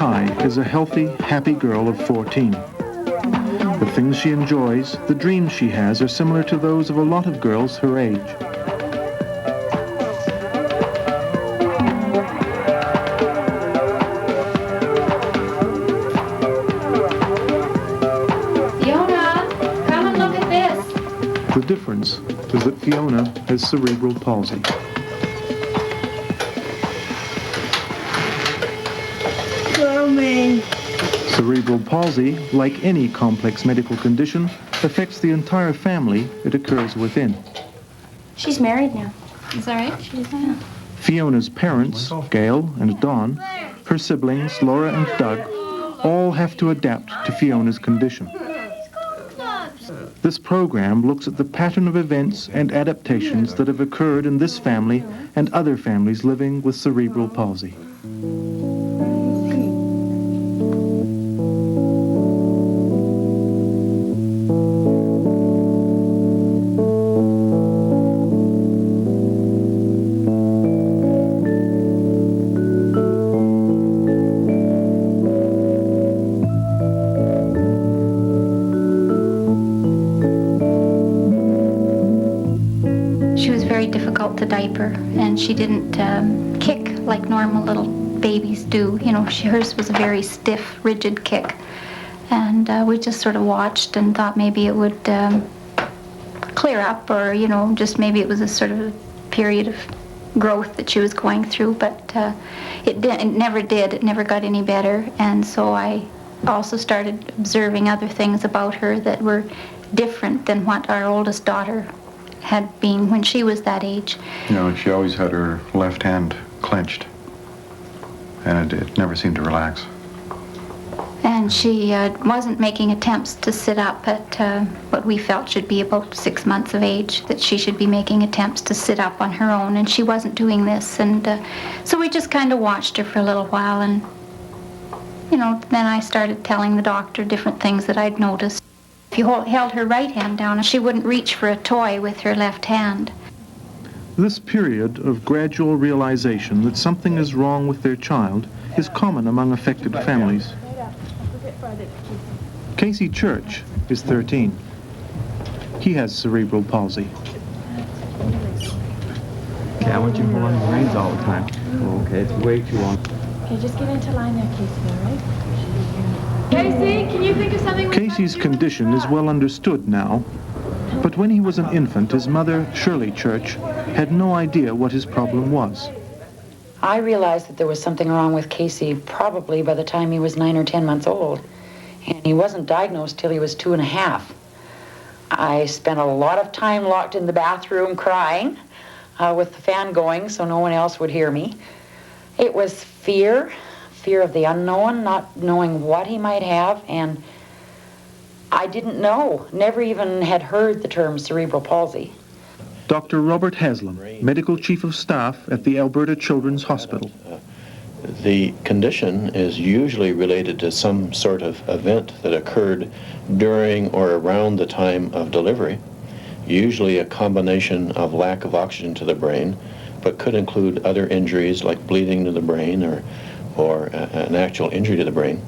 Kai is a healthy, happy girl of 14. The things she enjoys, the dreams she has, are similar to those of a lot of girls her age. Fiona, come and look at this. The difference is that Fiona has cerebral palsy. Cerebral palsy, like any complex medical condition, affects the entire family it occurs within. She's married now. Is that right? She's married. Fiona's parents, Gail and Dawn, her siblings, Laura and Doug, all have to adapt to Fiona's condition. This program looks at the pattern of events and adaptations that have occurred in this family and other families living with cerebral palsy. Difficult to diaper, and she didn't kick like normal little babies do. You know, hers was a very stiff, rigid kick, and we just sort of watched and thought maybe it would clear up, or you know, just maybe it was a sort of a period of growth that she was going through. But it never did. It never got any better, and so I also started observing other things about her that were different than what our oldest daughter had been when she was that age. You know, she always had her left hand clenched, and it never seemed to relax. And she wasn't making attempts to sit up at what we felt should be about 6 months of age, that she should be making attempts to sit up on her own, and she wasn't doing this. And so we just kind of watched her for a little while, and, you know, then I started telling the doctor different things that I'd noticed. If you held her right hand down, she wouldn't reach for a toy with her left hand. This period of gradual realization that something is wrong with their child is common among affected families. Casey Church is 13. He has cerebral palsy. Okay, I want you to hold on your reins all the time. Okay, it's way too long. Okay, just get into line there, Casey, all right? Casey, can you think of something? Casey's condition is well understood now, but when he was an infant, his mother, Shirley Church, had no idea what his problem was. I realized that there was something wrong with Casey probably by the time he was 9 or 10 months old, and he wasn't diagnosed till he was 2.5. I spent a lot of time locked in the bathroom crying with the fan going so no one else would hear me. It was fear of the unknown, not knowing what he might have, and I didn't know, never even had heard the term cerebral palsy. Dr. Robert Haslam, Medical Chief of Staff at the Alberta Children's Hospital. The condition is usually related to some sort of event that occurred during or around the time of delivery, usually a combination of lack of oxygen to the brain, but could include other injuries like bleeding to the brain or an actual injury to the brain.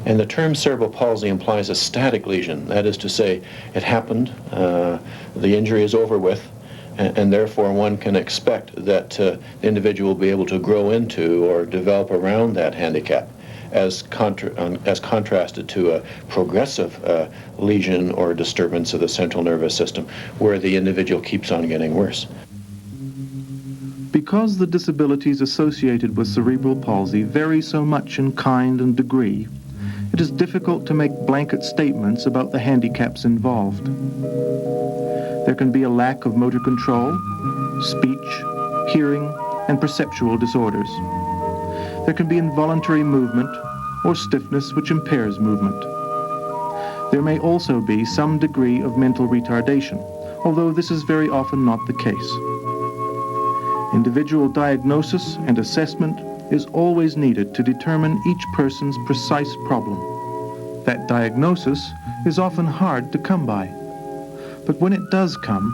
And the term cerebral palsy implies a static lesion. That is to say, it happened, the injury is over with, and therefore one can expect that the individual will be able to grow into or develop around that handicap, as contrasted to a progressive lesion or disturbance of the central nervous system, where the individual keeps on getting worse. Because the disabilities associated with cerebral palsy vary so much in kind and degree, it is difficult to make blanket statements about the handicaps involved. There can be a lack of motor control, speech, hearing, and perceptual disorders. There can be involuntary movement or stiffness which impairs movement. There may also be some degree of mental retardation, although this is very often not the case. Individual diagnosis and assessment is always needed to determine each person's precise problem. That diagnosis is often hard to come by, but when it does come,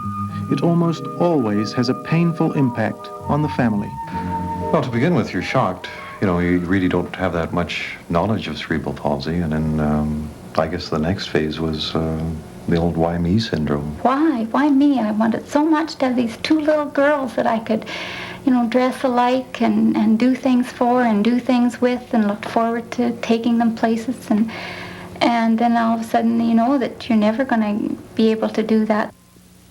it almost always has a painful impact on the family. Well, to begin with, you're shocked. you know, you really don't have that much knowledge of cerebral palsy. And then I guess the next phase was the old why me syndrome. Why? Why me? I wanted so much to have these two little girls that I could, you know, dress alike and do things for and do things with and looked forward to taking them places. And then all of a sudden, you know, that you're never going to be able to do that.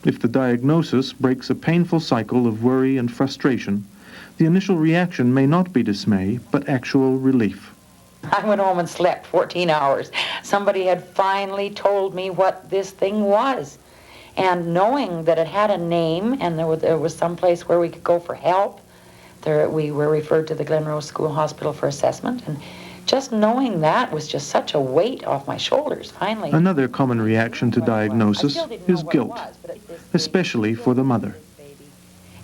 If the diagnosis breaks a painful cycle of worry and frustration, the initial reaction may not be dismay, but actual relief. I went home and slept 14 hours. Somebody had finally told me what this thing was. And knowing that it had a name and there was some place where we could go for help, we were referred to the Glenrose School Hospital for assessment. And just knowing that was just such a weight off my shoulders, finally. Another common reaction to diagnosis is guilt, especially for the mother.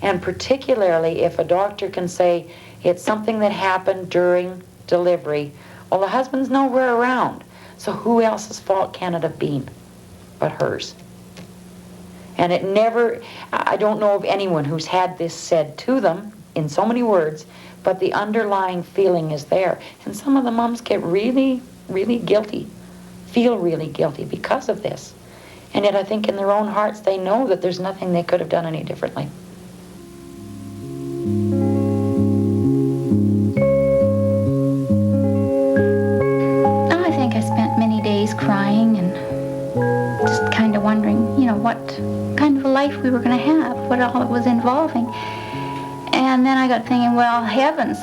And particularly if a doctor can say it's something that happened during delivery, well, the husband's nowhere around. So who else's fault can it have been but hers? And it never, I don't know of anyone who's had this said to them in so many words, but the underlying feeling is there. And some of the moms get really, really guilty, feel really guilty because of this. And yet I think in their own hearts they know that there's nothing they could have done any differently. I think I spent many days crying and just kind of wondering, you know, what kind of a life we were going to have, what all it was involving. And then I got thinking, well, heavens,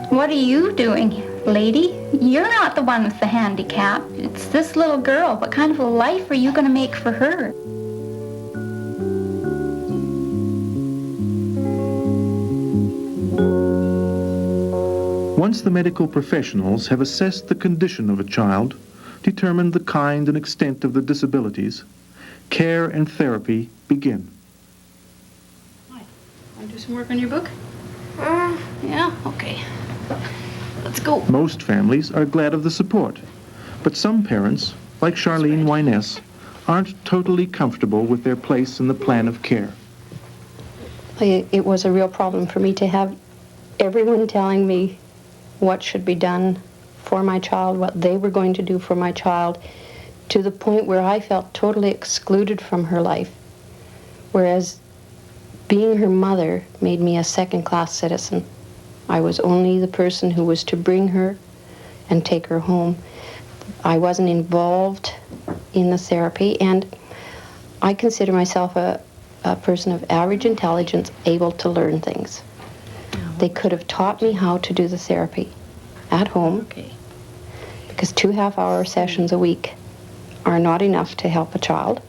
what are you doing, lady? You're not the one with the handicap. It's this little girl. What kind of a life are you going to make for her? Once the medical professionals have assessed the condition of a child, determined the kind and extent of the disabilities, care and therapy begin. Want to do some work on your book? Yeah? Okay. Let's go. Most families are glad of the support, but some parents, like Charlene Wyness, aren't totally comfortable with their place in the plan of care. It was a real problem for me to have everyone telling me what should be done for my child, what they were going to do for my child, to the point where I felt totally excluded from her life. Whereas being her mother made me a second-class citizen. I was only the person who was to bring her and take her home. I wasn't involved in the therapy, and I consider myself a person of average intelligence, able to learn things. They could have taught me how to do the therapy at home, because 2 half-hour sessions a week are not enough to help a child.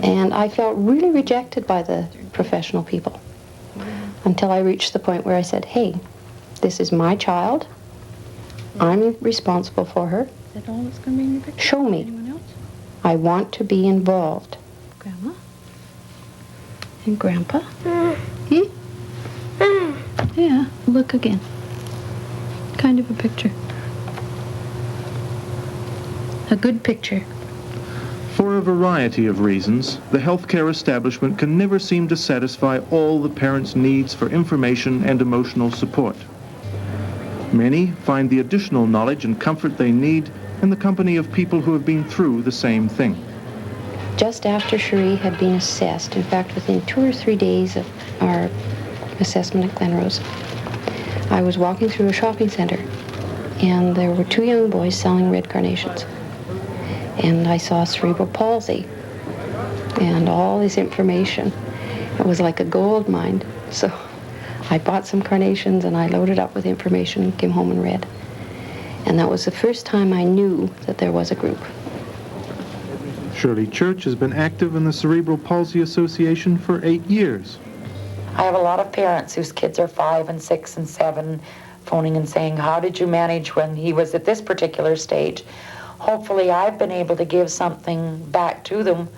And I felt really rejected by the professional people until I reached the point where I said, hey, this is my child. I'm responsible for her. Is that all that's going to be in your picture? Show me. Anyone else? I want to be involved. Grandma? And Grandpa? Yeah, look again. Kind of a picture. A good picture. For a variety of reasons, the healthcare establishment can never seem to satisfy all the parents' needs for information and emotional support. Many find the additional knowledge and comfort they need in the company of people who have been through the same thing. Just after Cherie had been assessed, in fact, within 2 or 3 days of our assessment at Glenrose, I was walking through a shopping center, and there were 2 young boys selling red carnations. And I saw cerebral palsy and all this information. It was like a gold mine. So I bought some carnations and I loaded up with information and came home and read. And that was the first time I knew that there was a group. Shirley Church has been active in the Cerebral Palsy Association for 8 years. I have a lot of parents whose kids are 5 and 6 and 7 phoning and saying, how did you manage when he was at this particular stage? Hopefully I've been able to give something back to them,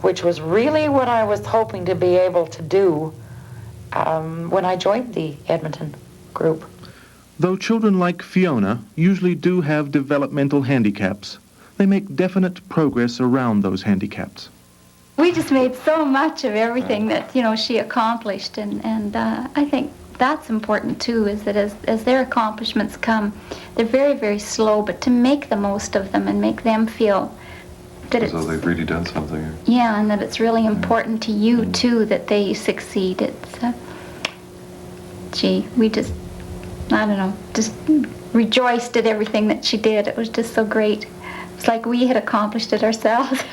which was really what I was hoping to be able to do when I joined the Edmonton group. Though children like Fiona usually do have developmental handicaps, they make definite progress around those handicaps. We just made so much of everything that, you know, she accomplished, and I think that's important too, is that as their accomplishments come, they're very, very slow, but to make the most of them and make them feel that As though they've really done something. yeah, and that it's really important to you too that they succeed. It's, gee, we just, I don't know, just rejoiced at everything that she did. It was just so great. It's like we had accomplished it ourselves.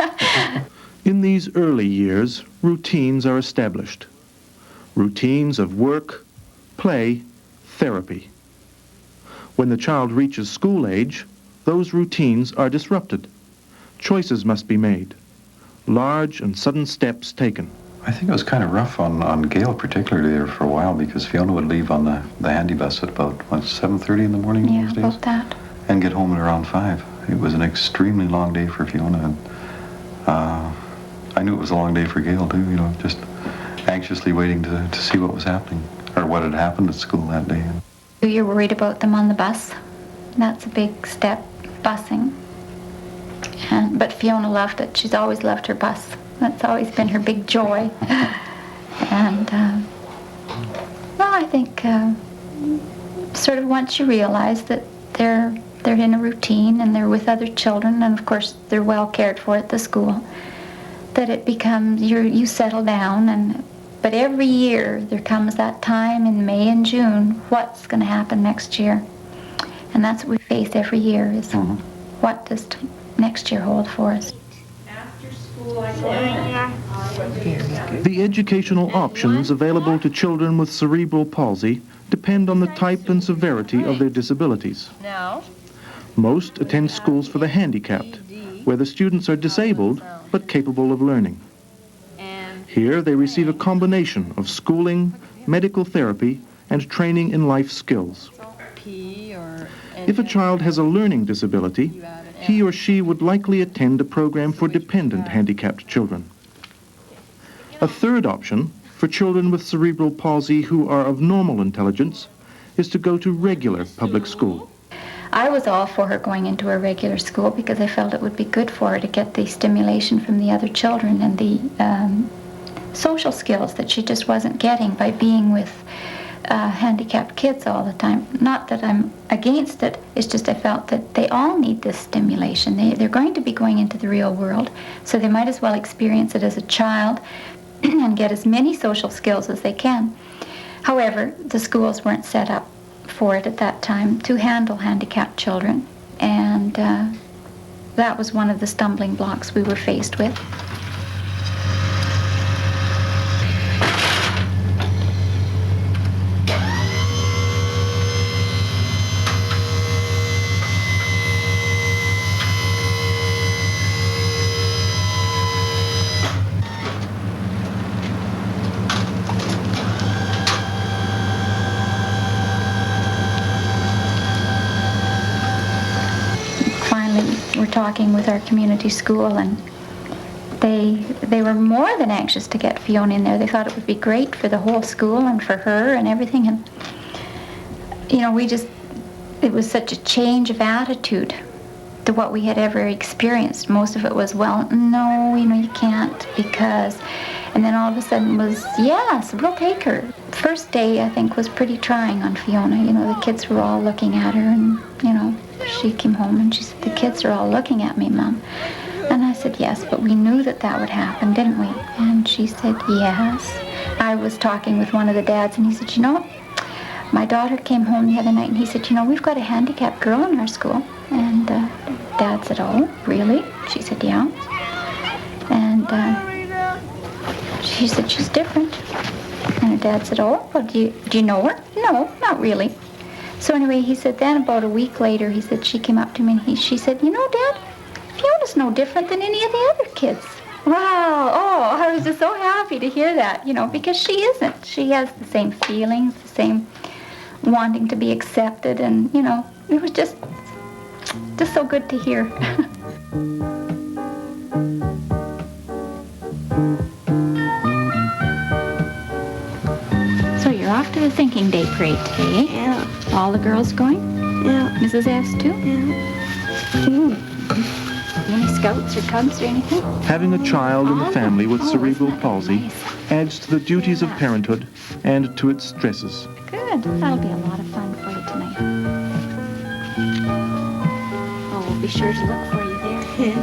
In these early years, routines are established. Routines of work, play, therapy. When the child reaches school age, those routines are disrupted. Choices must be made. Large and sudden steps taken. I think it was kind of rough on Gail particularly there for a while, because Fiona would leave on the handy bus at about, 7:30 in the morning Yeah, those days? about that. And get home at around 5. It was an extremely long day for Fiona, and I knew it was a long day for Gail too, just anxiously waiting to see what was happening, or what had happened at school that day. You're worried about them on the bus. That's a big step, busing. But Fiona loved it. She's always loved her bus. That's always been her big joy. And, well, I think sort of once you realize that they're in a routine and they're with other children, and of course they're well cared for at the school, that it becomes, you settle down. But every year there comes that time in May and June, what's going to happen next year? And that's what we face every year, is what does next year hold for us? The educational options available to children with cerebral palsy depend on the type and severity of their disabilities. Most attend schools for the handicapped, where the students are disabled but capable of learning. Here they receive a combination of schooling, medical therapy, and training in life skills. If a child has a learning disability, he or she would likely attend a program for dependent handicapped children. A third option for children with cerebral palsy who are of normal intelligence is to go to regular public school. I was all for her going into a regular school because I felt it would be good for her to get the stimulation from the other children and the social skills that she just wasn't getting by being with handicapped kids all the time. Not that I'm against it, it's just I felt that they all need this stimulation. They're going to be going into the real world, so they might as well experience it as a child and get as many social skills as they can. However, the schools weren't set up for it at that time to handle handicapped children, and that was one of the stumbling blocks we were faced with. We're talking with our community school, and they were more than anxious to get Fiona in there. They thought it would be great for the whole school and for her and everything. And it was such a change of attitude to what we had ever experienced. Most of it was, well, no, you can't, because, and then all of a sudden was, yes, we'll take her. First day, I think, was pretty trying on Fiona. The kids were all looking at her, and she came home and she said, "The kids are all looking at me, Mom." And I said, "Yes, but we knew that would happen, didn't we?" And she said, "Yes." I was talking with one of the dads, and he said, "My daughter came home the other night," and he said, "We've got a handicapped girl in our school." And Dad said, "Oh, really?" She said, "Yeah." And she said, "She's different." And her dad said, "Oh, well, do you know her?" "No, not really." So anyway, he said, then about a week later, he said, she came up to me and she said, "Dad, Fiona's no different than any of the other kids." Wow, I was just so happy to hear that, because she isn't. She has the same feelings, the same wanting to be accepted, and, it was just so good to hear. So you're off to the thinking day parade today, eh? Yeah. All the girls going? Yeah. Mrs. S too? Yeah. Any scouts or cubs or anything? Having a child in the family with cerebral palsy adds to the duties of parenthood and to its stresses. Good. That'll be a lot of fun for you tonight. Oh, we'll be sure to look for you there.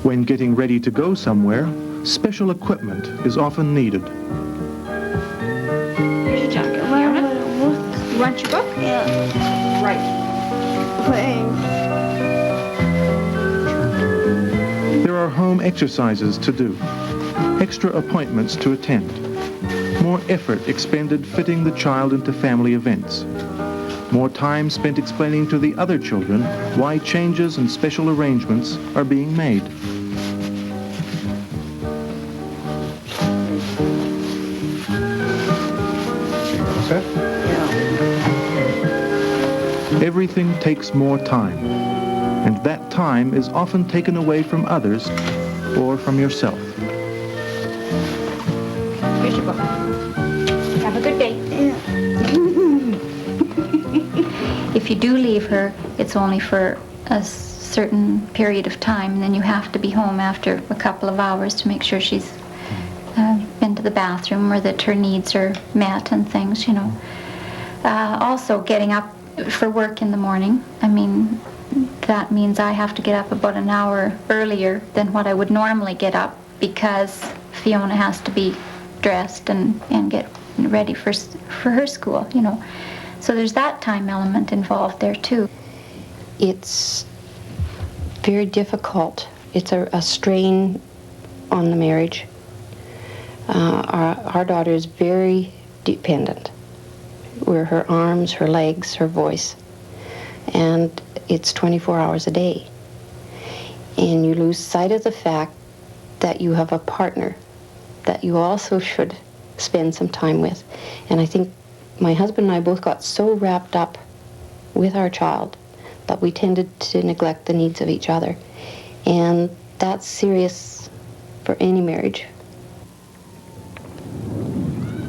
When getting ready to go somewhere, special equipment is often needed. Here's your jacket, Fiona. You want your book? Yeah. Right. Thanks. There are home exercises to do, extra appointments to attend, more effort expended fitting the child into family events, more time spent explaining to the other children why changes and special arrangements are being made. Everything takes more time, and that time is often taken away from others or from yourself. Here's your book. Have a good day. If you do leave her, it's only for a certain period of time, and then you have to be home after a couple of hours to make sure she's been to the bathroom or that her needs are met and things, you know. Also, getting up for work in the morning. I mean, that means I have to get up about an hour earlier than what I would normally get up because Fiona has to be dressed and get ready for her school, you know. So there's that time element involved there too. It's very difficult. It's a strain on the marriage. Our daughter is very dependent. We're her arms, her legs, her voice. And it's 24 hours a day. And you lose sight of the fact that you have a partner that you also should spend some time with. And I think my husband and I both got so wrapped up with our child that we tended to neglect the needs of each other. And that's serious for any marriage.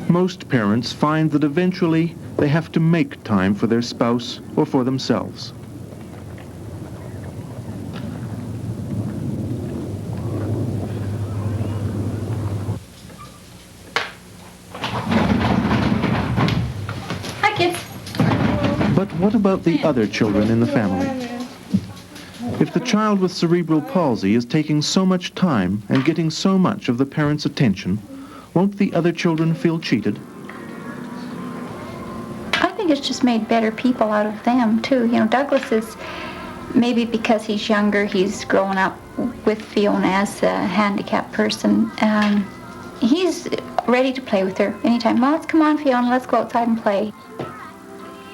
Most parents find that eventually they have to make time for their spouse or for themselves. Hi, kids. But what about the other children in the family? If the child with cerebral palsy is taking so much time and getting so much of the parent's attention, won't the other children feel cheated? I think it's just made better people out of them, too. You know, Douglas is, maybe because he's younger, he's grown up with Fiona as a handicapped person. He's ready to play with her anytime. Well, let's come on, Fiona, let's go outside and play.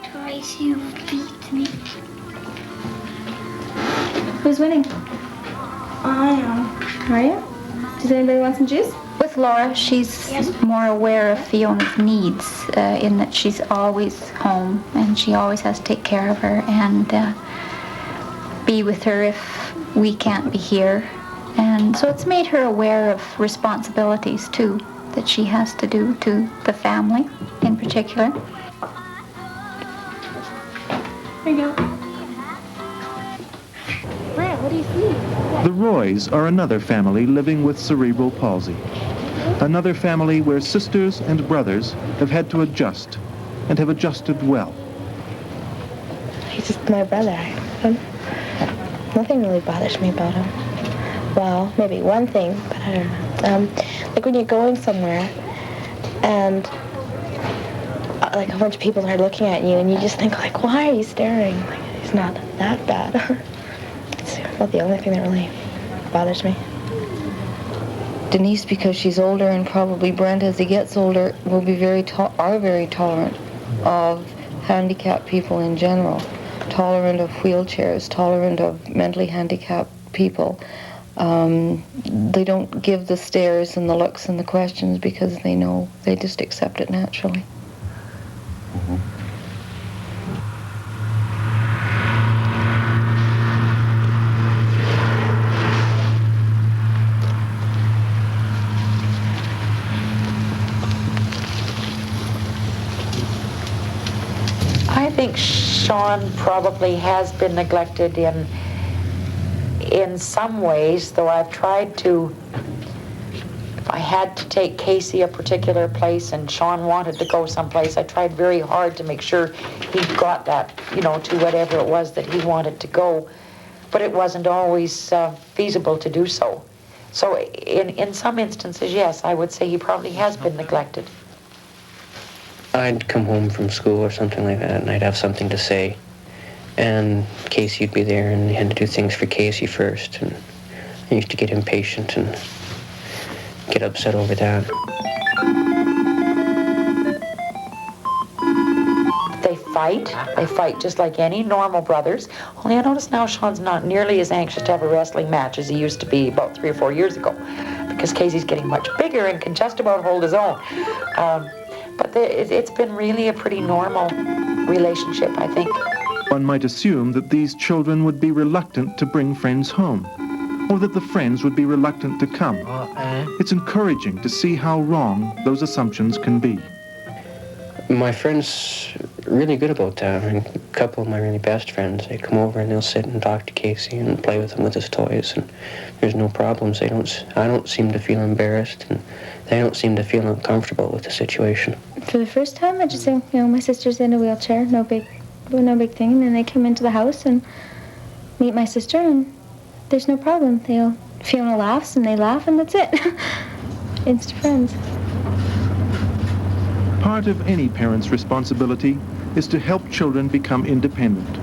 Twice you beat me. Who's winning? I am. Are you? Does anybody want some juice? With Laura, she's more aware of Fiona's needs in that she's always home and she always has to take care of her and be with her if we can't be here. And so it's made her aware of responsibilities, too, that she has to do to the family in particular. Here you go. Brad, what do you see? The Roys are another family living with cerebral palsy. Another family where sisters and brothers have had to adjust and have adjusted well. He's just my brother. Nothing really bothers me about him. Well, maybe one thing, but I don't know. Like when you're going somewhere and like a bunch of people are looking at you and you just think like, why are you staring? Like, he's not that bad. It's about the only thing that really bothers me. Denise, because she's older, and probably Brent as he gets older, will be very tolerant of handicapped people in general, tolerant of wheelchairs, tolerant of mentally handicapped people. They don't give the stares and the looks and the questions because they know, they just accept it naturally. Mm-hmm. I think Sean probably has been neglected in in some ways, though I've tried to, if I had to take Casey a particular place and Sean wanted to go someplace, I tried very hard to make sure he got that, to whatever it was that he wanted to go. But it wasn't always feasible to do so. So in some instances, yes, I would say he probably has been neglected. I'd come home from school or something like that, and I'd have something to say. And Casey would be there, and you had to do things for Casey first. And I used to get impatient and get upset over that. They fight just like any normal brothers. Only I notice now Sean's not nearly as anxious to have a wrestling match as he used to be about 3 or 4 years ago, because Casey's getting much bigger and can just about hold his own. But it's been really a pretty normal relationship, I think. One might assume that these children would be reluctant to bring friends home, or that the friends would be reluctant to come. It's encouraging to see how wrong those assumptions can be. My friends are really good about that. I mean, a couple of my really best friends, they come over and they'll sit and talk to Casey and play with him with his toys, and there's no problems. I don't seem to feel embarrassed, and they don't seem to feel uncomfortable with the situation. For the first time, I just think, my sister's in a wheelchair, no big thing. And then they come into the house and meet my sister, and there's no problem. Fiona laughs, and they laugh, and that's it. Instant friends. Part of any parent's responsibility is to help children become independent.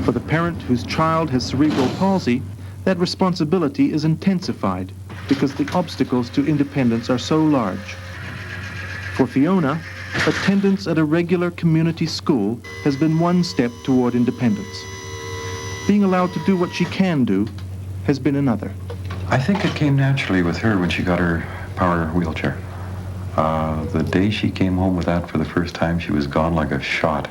For the parent whose child has cerebral palsy, that responsibility is intensified because the obstacles to independence are so large. For Fiona, attendance at a regular community school has been one step toward independence. Being allowed to do what she can do has been another. I think it came naturally with her when she got her power wheelchair. The day she came home with that for the first time, she was gone like a shot.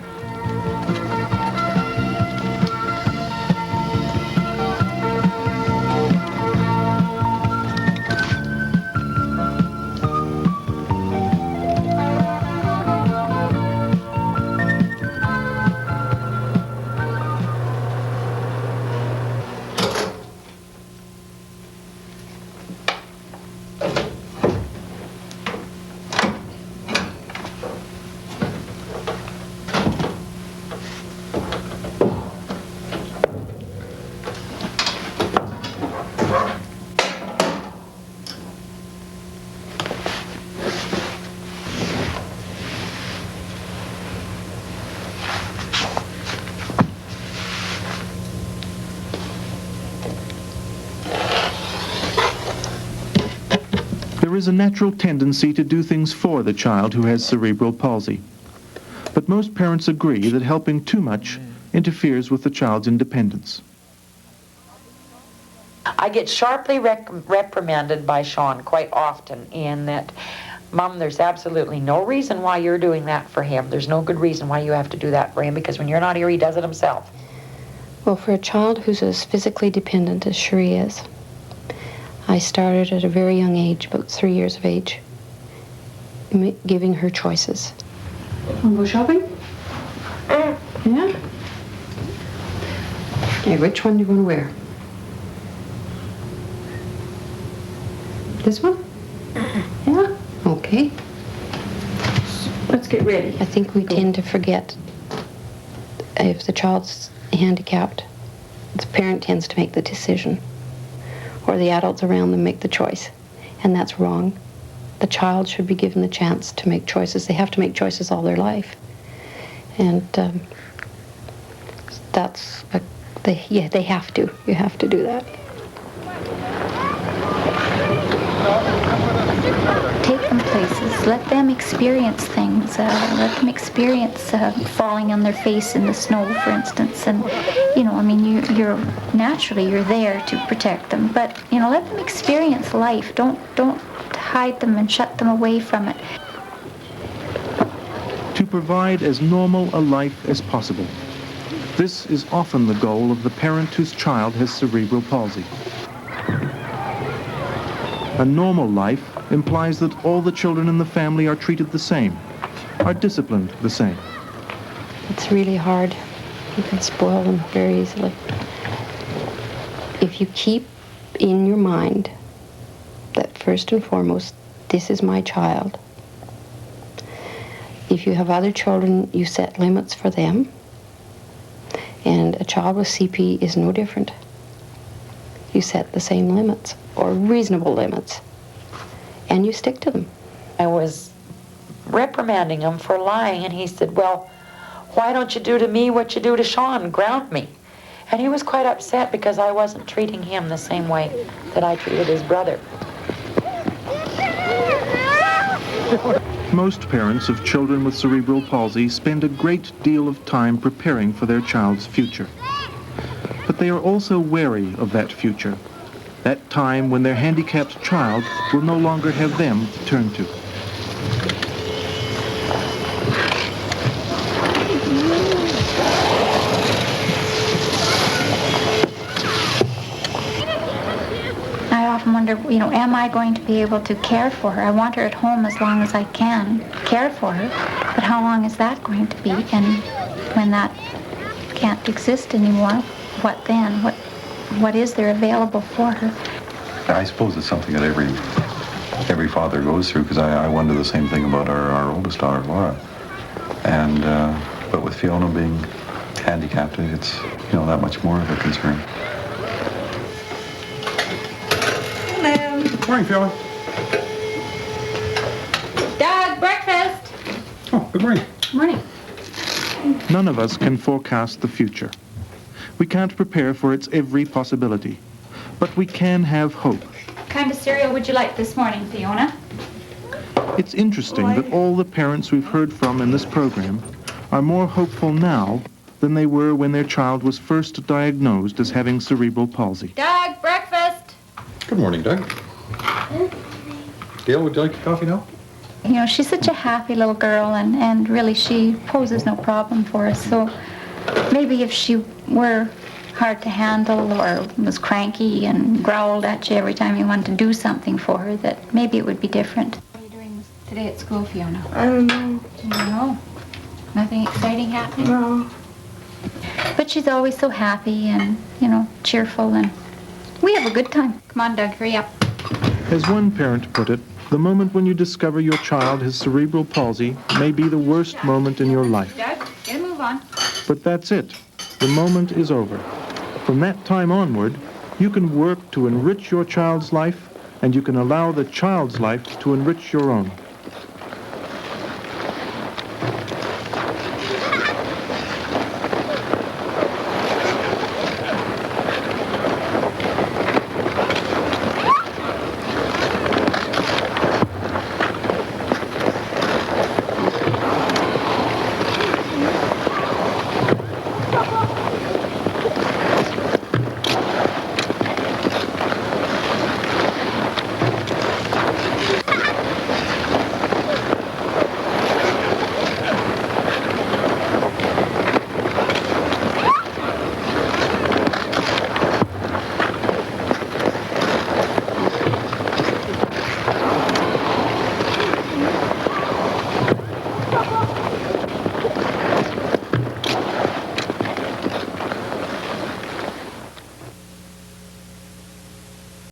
There is a natural tendency to do things for the child who has cerebral palsy. But most parents agree that helping too much interferes with the child's independence. I get sharply reprimanded by Sean quite often in that, Mom, there's absolutely no reason why you're doing that for him. There's no good reason why you have to do that for him, because when you're not here, he does it himself. Well, for a child who's as physically dependent as Cherie is, I started at a very young age, about 3 years of age, giving her choices. Want to go shopping? Yeah? Okay, which one do you want to wear? This one? Yeah? Okay. Let's get ready. I think we tend to forget if the child's handicapped, the parent tends to make the decision, or the adults around them make the choice, and that's wrong. The child should be given the chance to make choices. They have to make choices all their life, and that's they have to. You have to do that. Take them places. Let them experience things. Let them experience falling on their face in the snow, for instance. And, you're naturally there to protect them. But, let them experience life. Don't hide them and shut them away from it. To provide as normal a life as possible. This is often the goal of the parent whose child has cerebral palsy. A normal life implies that all the children in the family are treated the same, are disciplined the same. It's really hard. You can spoil them very easily. if you keep in your mind that first and foremost, this is my child. If you have other children, you set limits for them. And a child with CP is no different. You set the same limits, or reasonable limits, and you stick to them. I was reprimanding him for lying, and he said, well, why don't you do to me what you do to Sean, ground me? And he was quite upset because I wasn't treating him the same way that I treated his brother. Most parents of children with cerebral palsy spend a great deal of time preparing for their child's future. But they are also wary of that future, that time when their handicapped child will no longer have them to turn to. I often wonder, am I going to be able to care for her? I want her at home as long as I can care for her, but how long is that going to be? And when that can't exist anymore, what then? What is there available for her? I suppose it's something that every father goes through, because I wonder the same thing about our oldest daughter, Laura. And but with Fiona being handicapped, it's that much more of a concern. Morning, Fiona. Dad, breakfast! Oh, good morning. Morning. None of us can forecast the future. We can't prepare for its every possibility, but we can have hope. What kind of cereal would you like this morning, Fiona? It's interesting that all the parents we've heard from in this program are more hopeful now than they were when their child was first diagnosed as having cerebral palsy. Doug, breakfast! Good morning, Doug. Gail, would you like your coffee now? She's such a happy little girl, and really she poses no problem for us. So maybe if she were hard to handle or was cranky and growled at you every time you wanted to do something for her, that maybe it would be different. What are you doing today at school, Fiona? I don't know. You don't know? Nothing exciting happening? No. But she's always so happy and, cheerful, and we have a good time. Come on, Doug, hurry up. As one parent put it, the moment when you discover your child has cerebral palsy may be the worst moment in your life. Doug, get a move on. But that's it. The moment is over. From that time onward, you can work to enrich your child's life, and you can allow the child's life to enrich your own.